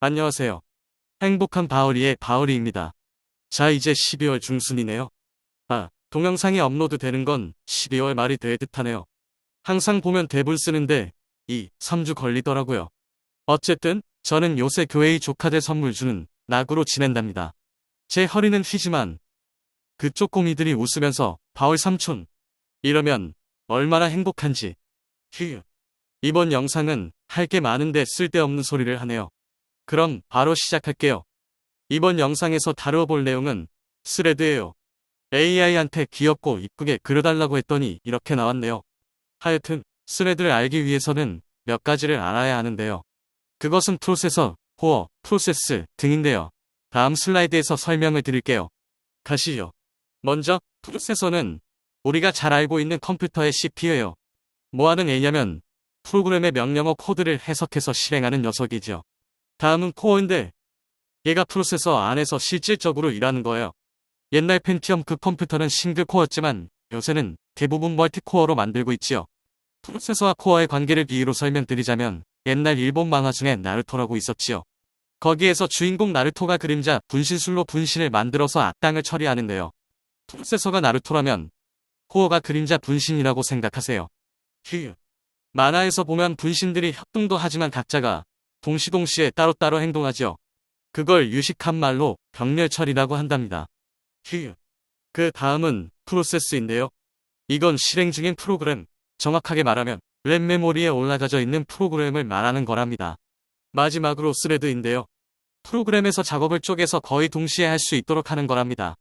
안녕하세요. 행복한 바울이의 바울이입니다. 자, 이제 12월 중순이네요. 동영상이 업로드 되는 건 12월 말이 될 듯하네요. 항상 보면 대본 쓰는데 3주 걸리더라고요. 어쨌든 저는 요새 교회의 조카들 선물 주는 낙으로 지낸답니다. 제 허리는 휘지만 그쪽 꼬미들이 웃으면서 바울 삼촌 이러면 얼마나 행복한지. 휴. 이번 영상은 할 게 많은데 쓸데없는 소리를 하네요. 그럼 바로 시작할게요. 이번 영상에서 다루어볼 내용은 스레드예요. AI한테 귀엽고 이쁘게 그려달라고 했더니 이렇게 나왔네요. 하여튼 스레드를 알기 위해서는 몇 가지를 알아야 하는데요. 그것은 프로세서, 코어, 프로세스 등인데요. 다음 슬라이드에서 설명을 드릴게요. 가시죠. 먼저 프로세서는 우리가 잘 알고 있는 컴퓨터의 CPU예요. 뭐하는 애냐면 프로그램의 명령어 코드를 해석해서 실행하는 녀석이죠. 다음은 코어인데 얘가 프로세서 안에서 실질적으로 일하는 거예요. 옛날 펜티엄급 컴퓨터는 싱글코어였지만 요새는 대부분 멀티코어로 만들고 있지요. 프로세서와 코어의 관계를 비유로 설명드리자면 옛날 일본 만화 중에 나루토라고 있었지요. 거기에서 주인공 나루토가 그림자 분신술로 분신을 만들어서 악당을 처리하는데요. 프로세서가 나루토라면 코어가 그림자 분신이라고 생각하세요. 만화에서 보면 분신들이 협동도 하지만 각자가 동시에 따로따로 행동하죠. 그걸 유식한 말로 병렬처리라고 한답니다. 그 다음은 프로세스인데요. 이건 실행 중인 프로그램, 정확하게 말하면 램 메모리에 올라가져 있는 프로그램을 말하는 거랍니다. 마지막으로 스레드인데요. 프로그램에서 작업을 쪼개서 거의 동시에 할 수 있도록 하는 거랍니다.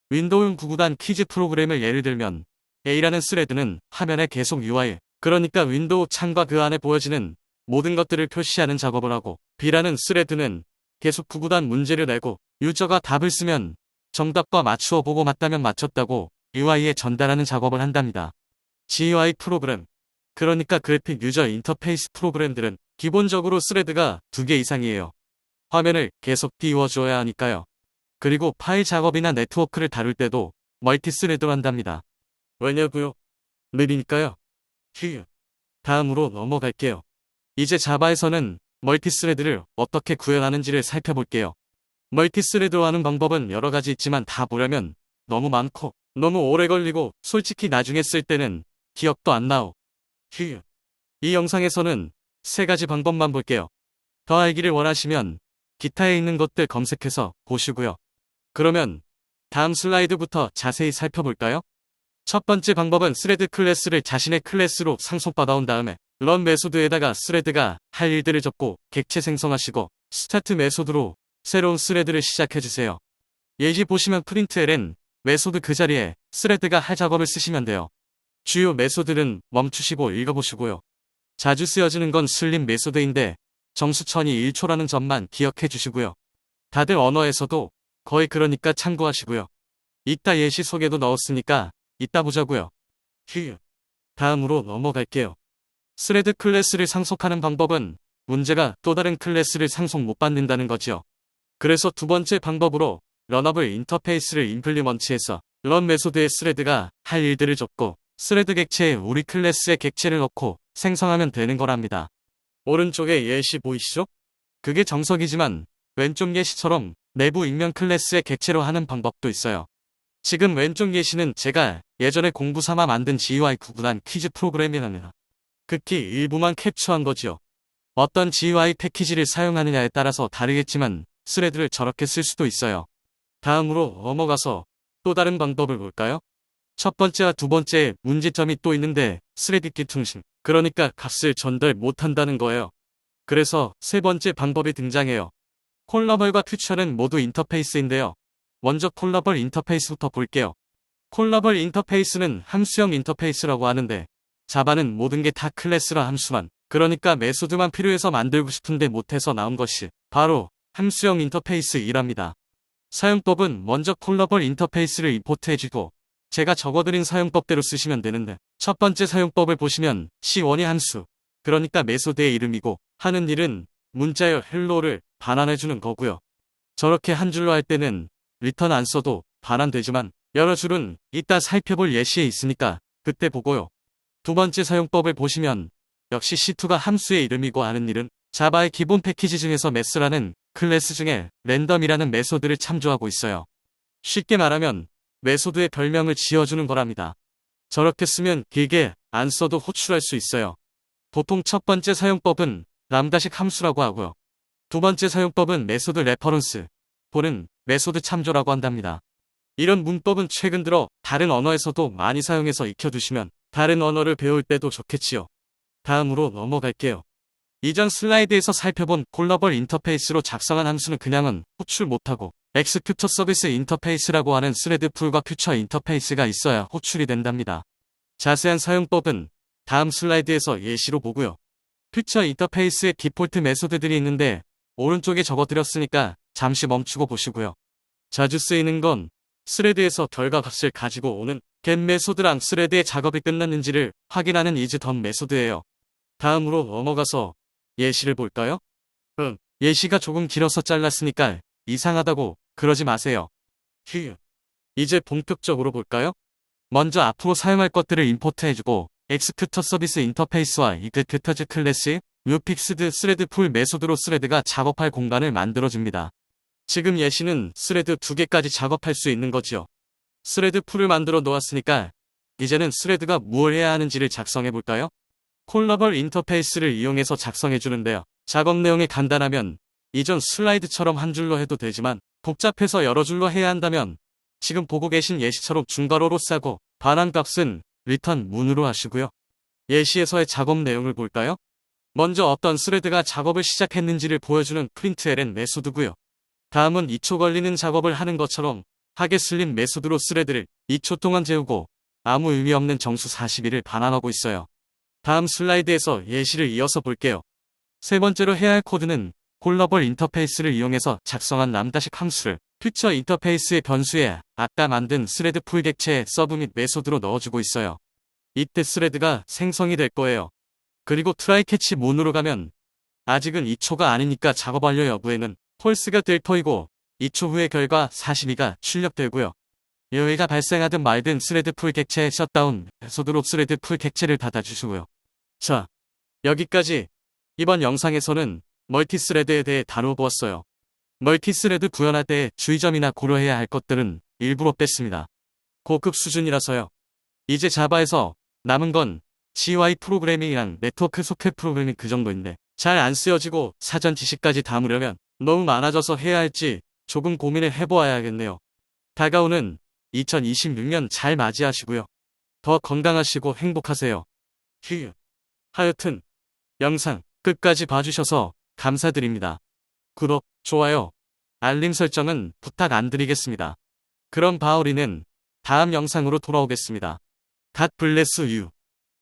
윈도우 구구단 키즈 프로그램을 예를 들면 A라는 스레드는 화면에 계속 UI, 그러니까 윈도우 창과 그 안에 보여지는 모든 것들을 표시하는 작업을 하고 B라는 스레드는 계속 구구단 문제를 내고 유저가 답을 쓰면 정답과 맞추어 보고 맞다면 맞췄다고 UI에 전달하는 작업을 한답니다. GUI 프로그램, 그러니까 그래픽 유저 인터페이스 프로그램들은 기본적으로 스레드가 2개 이상이에요. 화면을 계속 띄워줘야 하니까요. 그리고 파일 작업이나 네트워크를 다룰 때도 멀티스레드로 한답니다. 왜냐고요? 느리니까요. 다음으로 넘어갈게요. 이제 자바에서는 멀티스레드를 어떻게 구현하는지를 살펴볼게요. 멀티스레드로 하는 방법은 여러 가지 있지만 다 보려면 너무 많고 너무 오래 걸리고 솔직히 나중에 쓸 때는 기억도 안 나오. 이 영상에서는 3가지 방법만 볼게요. 더 알기를 원하시면 기타에 있는 것들 검색해서 보시고요. 그러면 다음 슬라이드부터 자세히 살펴볼까요? 첫 번째 방법은 스레드 클래스를 자신의 클래스로 상속받아온 다음에 런 메소드에다가 스레드가 할 일들을 적고 객체 생성하시고 스타트 메소드로 새로운 스레드를 시작해주세요. 예시 보시면 프린트LN 메소드 그 자리에 스레드가 할 작업을 쓰시면 돼요. 주요 메소드는 멈추시고 읽어보시고요. 자주 쓰여지는 건 슬림 메소드인데 정수천이 1초라는 점만 기억해 주시고요. 다들 언어에서도 거의 그러니까 참고하시고요. 이따 예시 소개도 넣었으니까 이따 보자고요. 다음으로 넘어갈게요. 스레드 클래스를 상속하는 방법은 문제가 또 다른 클래스를 상속 못 받는다는 거죠. 그래서 두 번째 방법으로 런어블 인터페이스를 임플리먼트해서 런 메소드의 스레드가 할 일들을 적고 스레드 객체에 우리 클래스의 객체를 넣고 생성하면 되는 거랍니다. 오른쪽에 예시 보이시죠? 그게 정석이지만 왼쪽 예시처럼 내부 익명 클래스의 객체로 하는 방법도 있어요. 지금 왼쪽 예시는 제가 예전에 공부 삼아 만든 GUI 구분한 퀴즈 프로그램이랍니다. 극히 일부만 캡처한 거지요. 어떤 GUI 패키지를 사용하느냐에 따라서 다르겠지만 스레드를 저렇게 쓸 수도 있어요. 다음으로 넘어가서 또 다른 방법을 볼까요? 첫 번째와 두 번째에 문제점이 또 있는데 스레드기 통신, 그러니까 값을 전달 못한다는 거예요. 그래서 세 번째 방법이 등장해요. 콜러벌과 퓨처는 모두 인터페이스인데요. 먼저 콜러벌 인터페이스부터 볼게요. 콜러벌 인터페이스는 함수형 인터페이스라고 하는데 자바는 모든 게 다 클래스라 함수만, 그러니까 메소드만 필요해서 만들고 싶은데 못해서 나온 것이 바로 함수형 인터페이스이랍니다. 사용법은 먼저 콜러벌 인터페이스를 임포트해주고 제가 적어드린 사용법대로 쓰시면 되는데 첫 번째 사용법을 보시면 C1이 함수, 그러니까 메소드의 이름이고 하는 일은 문자열 헬로를 반환해주는 거고요. 저렇게 한 줄로 할 때는 리턴 안 써도 반환되지만 여러 줄은 이따 살펴볼 예시에 있으니까 그때 보고요. 두 번째 사용법을 보시면 역시 C2가 함수의 이름이고 하는 일은 자바의 기본 패키지 중에서 매스라는 클래스 중에 랜덤이라는 메소드를 참조하고 있어요. 쉽게 말하면 메소드의 별명을 지어주는 거랍니다. 저렇게 쓰면 길게 안 써도 호출할 수 있어요. 보통 첫 번째 사용법은 람다식 함수라고 하고요. 두 번째 사용법은 메소드 레퍼런스, 또는 메소드 참조라고 한답니다. 이런 문법은 최근 들어 다른 언어에서도 많이 사용해서 익혀두시면 다른 언어를 배울 때도 좋겠지요. 다음으로 넘어갈게요. 이전 슬라이드에서 살펴본 콜러벌 인터페이스로 작성한 함수는 그냥은 호출 못하고 엑스큐터 서비스 인터페이스라고 하는 스레드 풀과 퓨처 인터페이스가 있어야 호출이 된답니다. 자세한 사용법은 다음 슬라이드에서 예시로 보고요. 퓨처 인터페이스의 디폴트 메소드들이 있는데 오른쪽에 적어드렸으니까 잠시 멈추고 보시고요. 자주 쓰이는 건 스레드에서 결과 값을 가지고 오는 get 메소드랑 스레드의 작업이 끝났는지를 확인하는 is done 메소드예요. 다음으로 넘어가서 예시를 볼까요? 예시가 조금 길어서 잘랐으니까 이상하다고 그러지 마세요. 이제 본격적으로 볼까요? 먼저 앞으로 사용할 것들을 임포트해주고 엑스큐터 서비스 인터페이스와 이그큐터즈 클래스, 뮤픽스드 스레드 풀 메소드로 스레드가 작업할 공간을 만들어줍니다. 지금 예시는 스레드 2개까지 작업할 수 있는 거지요. 스레드 풀을 만들어 놓았으니까 이제는 스레드가 무엇을 해야 하는지를 작성해 볼까요? 콜러벌 인터페이스를 이용해서 작성해 주는데요. 작업 내용이 간단하면 이전 슬라이드처럼 한 줄로 해도 되지만 복잡해서 여러 줄로 해야 한다면 지금 보고 계신 예시처럼 중괄호로 싸고 반환값은 return 문으로 하시고요. 예시에서의 작업 내용을 볼까요? 먼저 어떤 스레드가 작업을 시작했는지를 보여주는 println 메소드고요. 다음은 2초 걸리는 작업을 하는 것처럼 하게슬림 메소드로 스레드를 2초 동안 재우고 아무 의미 없는 정수 42를 반환하고 있어요. 다음 슬라이드에서 예시를 이어서 볼게요. 세 번째로 해야 할 코드는 콜러벌 인터페이스를 이용해서 작성한 람다식 함수를 퓨처 인터페이스의 변수에 아까 만든 스레드 풀 객체의 서브 및 메소드로 넣어주고 있어요. 이때 스레드가 생성이 될 거예요. 그리고 트라이 캐치 문으로 가면 아직은 2초가 아니니까 작업 완료 여부에는 폴스가 될 터이고 2초 후의 결과 42가 출력되고요. 여기가 발생하든 말든 스레드 풀 객체의 셧다운 메소드로 스레드 풀 객체를 닫아주시고요. 자, 여기까지. 이번 영상에서는 멀티스레드에 대해 다뤄보았어요. 멀티스레드 구현할 때 주의점이나 고려해야 할 것들은 일부러 뺐습니다. 고급 수준이라서요. 이제 자바에서 남은 건 GUI 프로그래밍이랑 네트워크 소켓 프로그래밍 그 정도인데 잘 안 쓰여지고 사전 지식까지 담으려면 너무 많아져서 해야 할지 조금 고민을 해보아야겠네요. 다가오는 2026년 잘 맞이하시고요. 더 건강하시고 행복하세요. 하여튼 영상 끝까지 봐주셔서 감사드립니다. 구독, 좋아요, 알림 설정은 부탁 안 드리겠습니다. 그럼 바오리는 다음 영상으로 돌아오겠습니다. God bless you.